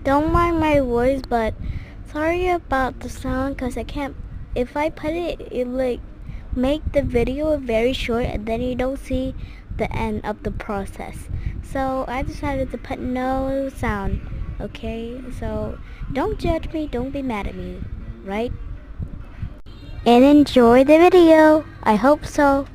Don't mind my voice, but sorry about the sound because I can't. If I put it like make the video very short and then you don't see the end of the process. So I decided to put no sound. Okay, so don't judge me, don't be mad at me, right? And enjoy the video. I hope so.